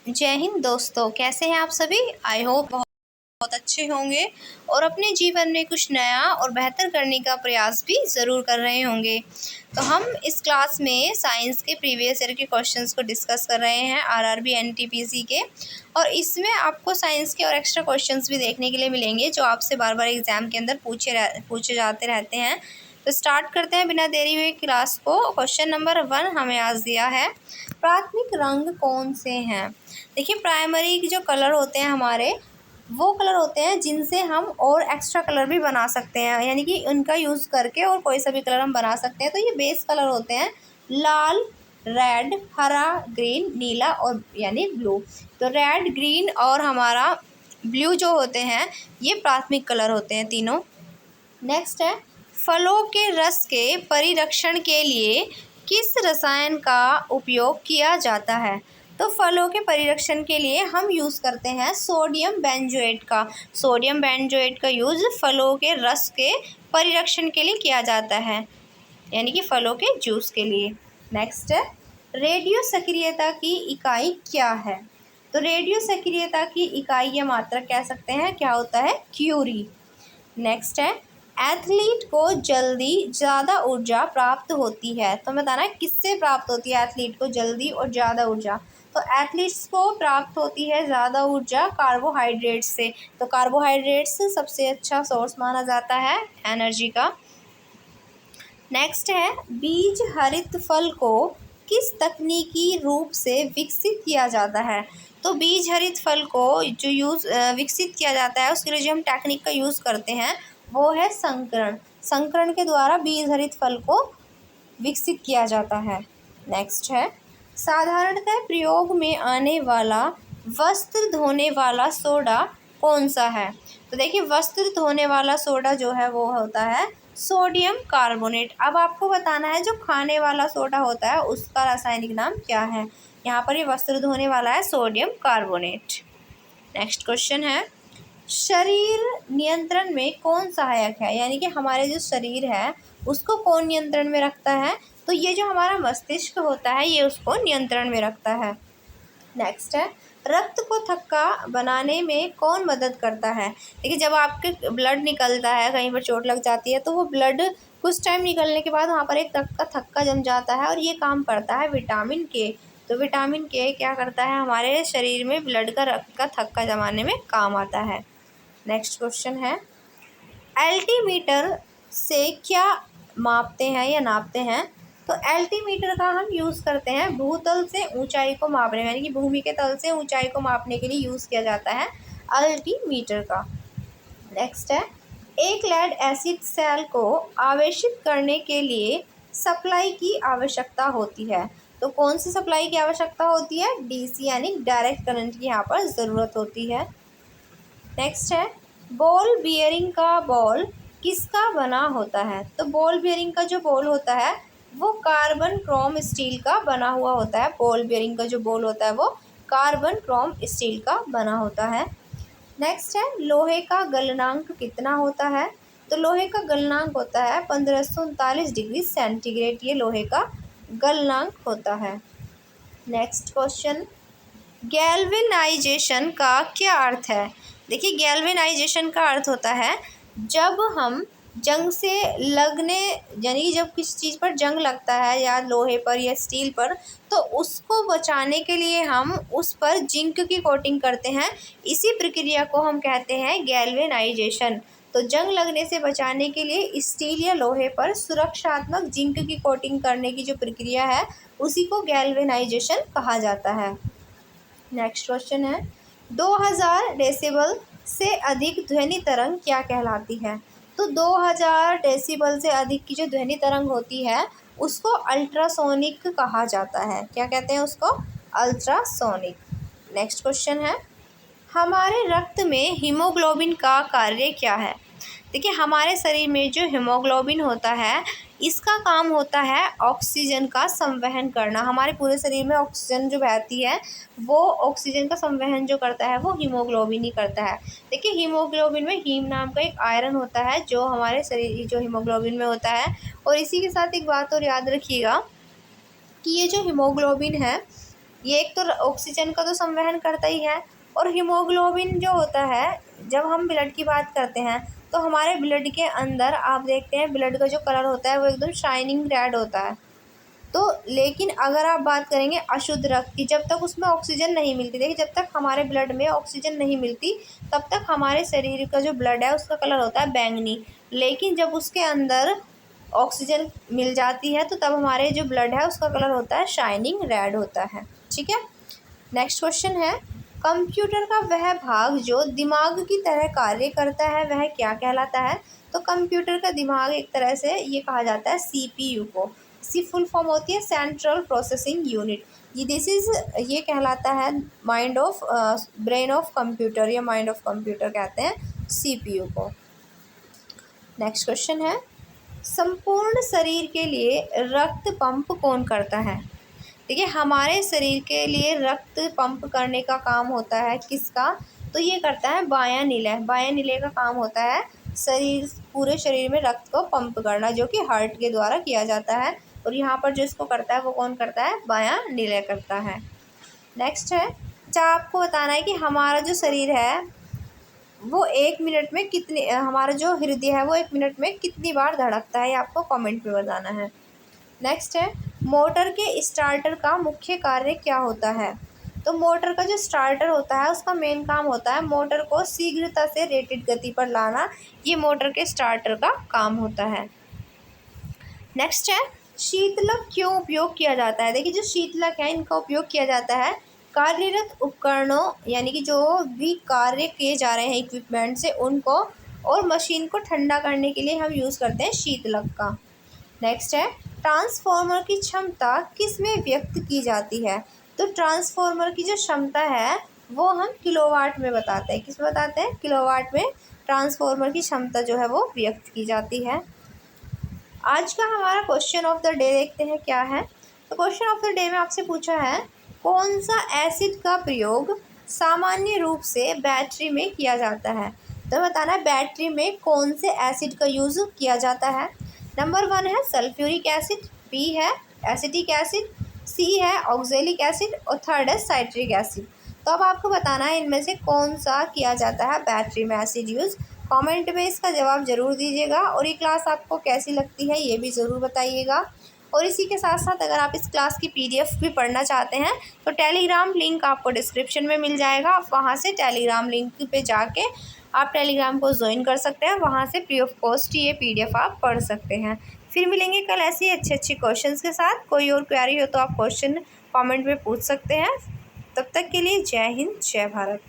जय हिंद दोस्तों, कैसे हैं आप सभी। आई होप बहुत अच्छे होंगे और अपने जीवन में कुछ नया और बेहतर करने का प्रयास भी ज़रूर कर रहे होंगे। तो हम इस क्लास में साइंस के प्रीवियस ईयर के क्वेश्चंस को डिस्कस कर रहे हैं, आरआरबी एनटीपीसी के। और इसमें आपको साइंस के और एक्स्ट्रा क्वेश्चंस भी देखने के लिए मिलेंगे जो आपसे बार बार एग्ज़ाम के अंदर पूछे जाते रहते हैं। तो स्टार्ट करते हैं बिना देरी हुए क्लास को। क्वेश्चन नंबर 1 हमें आज दिया है, प्राथमिक रंग कौन से हैं। देखिए, प्राइमरी जो कलर होते हैं हमारे, वो कलर होते हैं जिनसे हम और एक्स्ट्रा कलर भी बना सकते हैं, यानी कि उनका यूज़ करके और कोई सा भी कलर हम बना सकते हैं। तो ये बेस कलर होते हैं लाल, रेड, हरा, ग्रीन, नीला और यानी ब्लू। तो रेड, ग्रीन और हमारा ब्लू जो होते हैं ये प्राथमिक कलर होते हैं तीनों। नेक्स्ट है, फलों के रस के परिरक्षण के लिए किस रसायन का उपयोग किया जाता है। तो फलों के परिरक्षण के लिए हम यूज़ करते हैं सोडियम बेंजोएट का। सोडियम बेंजोएट का यूज़ फलों के रस के परिरक्षण के लिए किया जाता है, यानी कि फलों के जूस के लिए। नेक्स्ट है, रेडियो सक्रियता की इकाई क्या है। तो रेडियो सक्रियता की इकाई या मात्रक कह सकते हैं, क्या होता है, क्यूरी। नेक्स्ट है, एथलीट को जल्दी ज़्यादा ऊर्जा प्राप्त होती है। तो बताना है किससे प्राप्त होती है एथलीट को जल्दी और ज़्यादा ऊर्जा। तो एथलीट्स को प्राप्त होती है ज़्यादा ऊर्जा कार्बोहाइड्रेट से। तो कार्बोहाइड्रेट्स सबसे अच्छा सोर्स माना जाता है एनर्जी का। नेक्स्ट है, बीज हरित फल को किस तकनीकी रूप से विकसित किया जाता है। तो बीज हरित फल को जो विकसित किया जाता है, उसके लिए जो हम टेक्निक का यूज़ करते हैं वो है संकरण। संकरण के द्वारा बीज हरित फल को विकसित किया जाता है। नेक्स्ट है, साधारणतः प्रयोग में आने वाला वस्त्र धोने वाला सोडा कौन सा है। तो देखिए, वस्त्र धोने वाला सोडा जो है वो होता है सोडियम कार्बोनेट। अब आपको बताना है जो खाने वाला सोडा होता है उसका रासायनिक नाम क्या है। यहाँ पर ये वस्त्र धोने वाला है सोडियम कार्बोनेट। नेक्स्ट क्वेश्चन है, शरीर नियंत्रण में कौन सहायक है, यानी कि हमारे जो शरीर है उसको कौन नियंत्रण में रखता है। तो ये जो हमारा मस्तिष्क होता है ये उसको नियंत्रण में रखता है। नेक्स्ट है, रक्त को थक्का बनाने में कौन मदद करता है। देखिए, जब आपके ब्लड निकलता है, कहीं पर चोट लग जाती है तो वो ब्लड कुछ टाइम निकलने के बाद वहाँ पर एक रक्त का थक्का जम जाता है और ये काम करता है विटामिन के। तो विटामिन के क्या करता है, हमारे शरीर में ब्लड का रक्त का थक्का जमाने में काम आता है। नेक्स्ट क्वेश्चन है, एल्टीमीटर से क्या मापते हैं या नापते हैं। तो एल्टीमीटर का हम यूज़ करते हैं भूतल से ऊंचाई को मापने, यानी कि भूमि के तल से ऊंचाई को मापने के लिए यूज़ किया जाता है एल्टीमीटर का। नेक्स्ट है, एक लेड एसिड सेल को आवेशित करने के लिए सप्लाई की आवश्यकता होती है। तो कौन सी सप्लाई की आवश्यकता होती है, डीसी यानी डायरेक्ट करंट की यहाँ पर ज़रूरत होती है। नेक्स्ट है, बॉल बियरिंग का बॉल किसका बना होता है। तो बॉल बियरिंग का जो बॉल होता है वो कार्बन क्रोम स्टील का बना हुआ होता है। बॉल बियरिंग का जो बॉल होता है वो कार्बन क्रोम स्टील का बना होता है। नेक्स्ट है, लोहे का गलनांक कितना होता है। तो लोहे का गलनांक होता है 1539 डिग्री सेंटीग्रेड, ये लोहे का गलनांक होता है। नेक्स्ट क्वेश्चन, गैल्वेनाइजेशन का क्या अर्थ है। देखिए, गैल्वेनाइजेशन का अर्थ होता है जब हम जंग से लगने, यानी जब किसी चीज़ पर जंग लगता है या लोहे पर या स्टील पर, तो उसको बचाने के लिए हम उस पर जिंक की कोटिंग करते हैं। इसी प्रक्रिया को हम कहते हैं गैल्वेनाइजेशन। तो जंग लगने से बचाने के लिए स्टील या लोहे पर सुरक्षात्मक जिंक की कोटिंग करने की जो प्रक्रिया है उसी को गैल्वेनाइजेशन कहा जाता है। नेक्स्ट क्वेश्चन है, 2000 डेसिबल से अधिक ध्वनि तरंग क्या कहलाती है। तो 2000 डेसिबल से अधिक की जो ध्वनि तरंग होती है उसको अल्ट्रासोनिक कहा जाता है। क्या कहते हैं उसको, अल्ट्रासोनिक। नेक्स्ट क्वेश्चन है, हमारे रक्त में हीमोग्लोबिन का कार्य क्या है। देखिए, हमारे शरीर में जो हीमोग्लोबिन होता है इसका काम होता है ऑक्सीजन का संवहन करना। हमारे पूरे शरीर में ऑक्सीजन जो बहती है वो ऑक्सीजन का संवहन जो करता है वो हीमोग्लोबिन ही करता है। देखिए, हीमोग्लोबिन में हीम नाम का एक आयरन होता है जो हमारे शरीर जो हीमोग्लोबिन में होता है। और इसी के साथ एक बात और याद रखिएगा कि ये जो हीमोग्लोबिन है ये एक तो ऑक्सीजन का तो संवहन करता ही है, और हीमोग्लोबिन जो होता है, जब हम ब्लड की बात करते हैं तो हमारे ब्लड के अंदर आप देखते हैं ब्लड का जो कलर होता है वो एकदम शाइनिंग रेड होता है। तो लेकिन अगर आप बात करेंगे अशुद्ध रक्त की, जब तक उसमें ऑक्सीजन नहीं मिलती, देखिए जब तक हमारे ब्लड में ऑक्सीजन नहीं मिलती तब तक हमारे शरीर का जो ब्लड है उसका कलर होता है बैंगनी। लेकिन जब उसके अंदर ऑक्सीजन मिल जाती है तो तब हमारे जो ब्लड है उसका कलर होता है शाइनिंग रेड होता है। ठीक है, नेक्स्ट क्वेश्चन है, कंप्यूटर का वह भाग जो दिमाग की तरह कार्य करता है वह क्या कहलाता है? तो कंप्यूटर का दिमाग एक तरह से ये कहा जाता है सीपीयू को। इसकी फुल फॉर्म होती है सेंट्रल प्रोसेसिंग यूनिट। ये कहलाता है mind of brain of computer या माइंड ऑफ कंप्यूटर कहते हैं सीपीयू को। नेक्स्ट क्वेश्चन है, संपूर्ण शरीर के लिए रक्त पंप कौन करता है? देखिए हमारे शरीर के लिए रक्त पंप करने का काम होता है किसका? तो ये करता है बायां निलय। बायां निलय का काम होता है पूरे शरीर में रक्त को पंप करना, जो कि हार्ट के द्वारा किया जाता है। और यहाँ पर जो इसको करता है वो कौन करता है? बायां निलय करता है। नेक्स्ट है, अच्छा आपको बताना है कि हमारा जो शरीर है वो 1 मिनट में कितनी हमारा जो हृदय है वो 1 मिनट में कितनी बार धड़कता है, ये आपको कमेंट में बताना है। नेक्स्ट है, मोटर के स्टार्टर का मुख्य कार्य क्या होता है? तो मोटर का जो स्टार्टर होता है उसका मेन काम होता है मोटर को शीघ्रता से रेटेड गति पर लाना। ये मोटर के स्टार्टर का काम होता है। नेक्स्ट है, शीतलक क्यों उपयोग किया जाता है? देखिए जो शीतलक है इनका उपयोग किया जाता है कार्यरत उपकरणों, यानी कि जो भी कार्य किए जा रहे हैं इक्विपमेंट से उनको, और मशीन को ठंडा करने के लिए हम यूज़ करते हैं शीतलक का। नेक्स्ट है, ट्रांसफॉर्मर की क्षमता किस में व्यक्त की जाती है? तो ट्रांसफॉर्मर की जो क्षमता है वो हम किलोवाट में बताते हैं। किस में बताते हैं? किलोवाट में ट्रांसफॉर्मर की क्षमता जो है वो व्यक्त की जाती है। आज का हमारा क्वेश्चन ऑफ द डे देखते हैं क्या है। तो क्वेश्चन ऑफ द डे में आपसे पूछा है, कौन सा एसिड का प्रयोग सामान्य रूप से बैटरी में किया जाता है? तो बताना है बैटरी में कौन से एसिड का यूज़ किया जाता है। नंबर 1 है सल्फ्यूरिक एसिड, बी है एसिटिक एसिड, सी है ऑक्जेलिक एसिड और थर्ड है साइट्रिक एसिड। तो अब आपको बताना है इनमें से कौन सा किया जाता है बैटरी में एसिड यूज़। कमेंट में इसका जवाब ज़रूर दीजिएगा, और ये क्लास आपको कैसी लगती है ये भी ज़रूर बताइएगा। और इसी के साथ साथ अगर आप इस क्लास की पीडीएफ भी पढ़ना चाहते हैं तो टेलीग्राम लिंक आपको डिस्क्रिप्शन में मिल जाएगा। आप वहाँ से टेलीग्राम लिंक पे जाके आप टेलीग्राम को ज्वाइन कर सकते हैं, वहाँ से फ्री ऑफ कॉस्ट ये पीडीएफ आप पढ़ सकते हैं। फिर मिलेंगे कल ऐसे ही अच्छे क्वेश्चंस के साथ। कोई और क्वेरी हो तो आप क्वेश्चन कमेंट में पूछ सकते हैं। तब तक के लिए जय हिंद, जय भारत।